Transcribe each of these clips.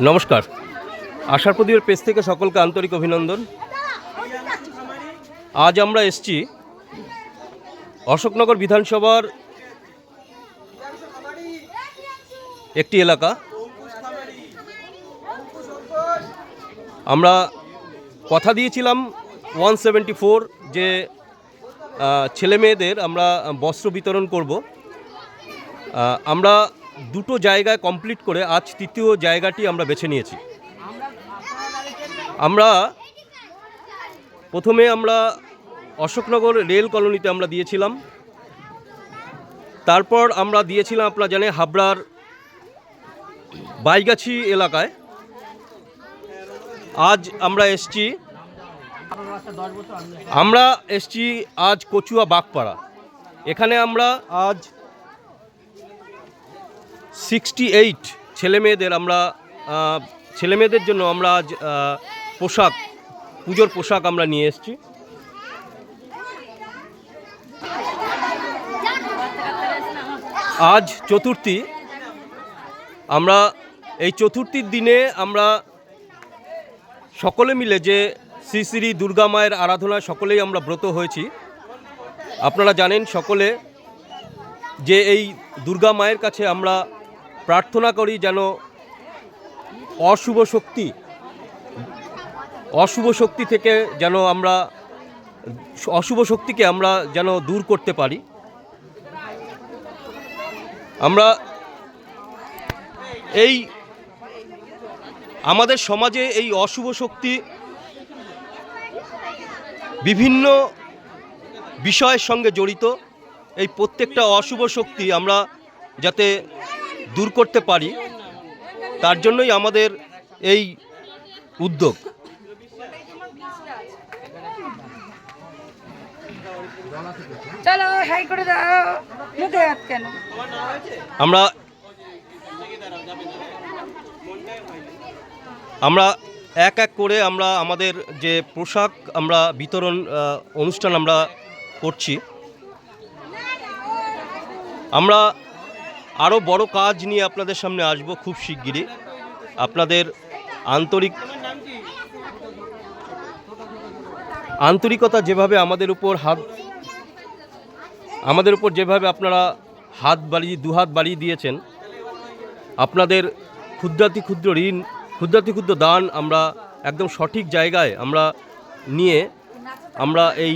নমস্কার, আশার প্রদীপের পেজ থেকে সকলকে আন্তরিক অভিনন্দন। আজ আমরা এসেছি অশোকনগর বিধানসভার একটি এলাকা। আমরা কথা দিয়েছিলাম 174 যে ছেলে মেয়েদের আমরা বস্ত্র বিতরণ করব। আমরা দুটো জায়গায় কমপ্লিট করে আজ তৃতীয় জায়গাটি আমরা বেছে নিয়েছি। আমরা প্রথমে অশোকনগর রেল কলোনিতে আমরা দিয়েছিলাম, তারপর আমরা দিয়েছিলাম আপনারা জানেন হাবড়ার বাইগাছি এলাকায়। আজ আমরা এসছি আজ কচুয়া বাগপাড়া। এখানে আমরা আজ 68 ছেলেমেয়েদের জন্য আমরা আজ পুজোর পোশাক আমরা নিয়ে এসেছি। আজ চতুর্থী। আমরা এই চতুর্থীর দিনে আমরা সকলে মিলে যে শ্রী শ্রী দুর্গা মায়ের আরাধনায় সকলেই আমরা ব্রত হয়েছি। আপনারা জানেন সকলে যে এই দুর্গা মায়ের কাছে আমরা প্রার্থনা করি যেন অশুভ শক্তি থেকে যেন আমরা অশুভ শক্তিকে আমরা যেন দূর করতে পারি। আমরা আমাদের সমাজে এই অশুভ শক্তি বিভিন্ন বিষয়ের সঙ্গে জড়িত। এই প্রত্যেকটা অশুভ শক্তি আমরা যাতে দূর করতে পারি, তার জন্যই আমাদের এই উদ্যোগ। আমরা এক এক করে আমরা আমাদের যে পোশাক আমরা বিতরণ অনুষ্ঠান আমরা করছি। আমরা আরও বড় কাজ নিয়ে আপনাদের সামনে আসব খুব শিগগিরই। আপনাদের আন্তরিকতা যেভাবে আমাদের উপর যেভাবে আপনারা দুহাত বাড়িয়ে দিয়েছেন, আপনাদের ক্ষুদ্রাতি ক্ষুদ্র দান আমরা একদম সঠিক জায়গায় আমরা নিয়ে আমরা এই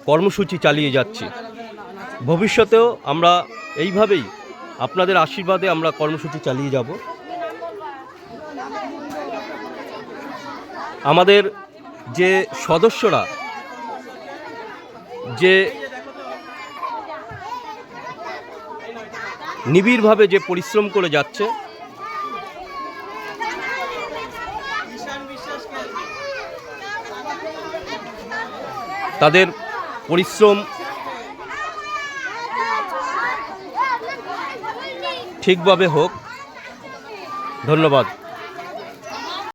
কর্মসূচি চালিয়ে যাচ্ছি। ভবিষ্যতেও আমরা এইভাবেই আপনাদের আশীর্বাদে আমরা কর্মসূচি চালিয়ে যাব। আমাদের যে সদস্যরা যে নিবিড়ভাবে যে পরিশ্রম করে যাচ্ছে, তাদের পরিশ্রম ঠিকভাবে হোক। ধন্যবাদ।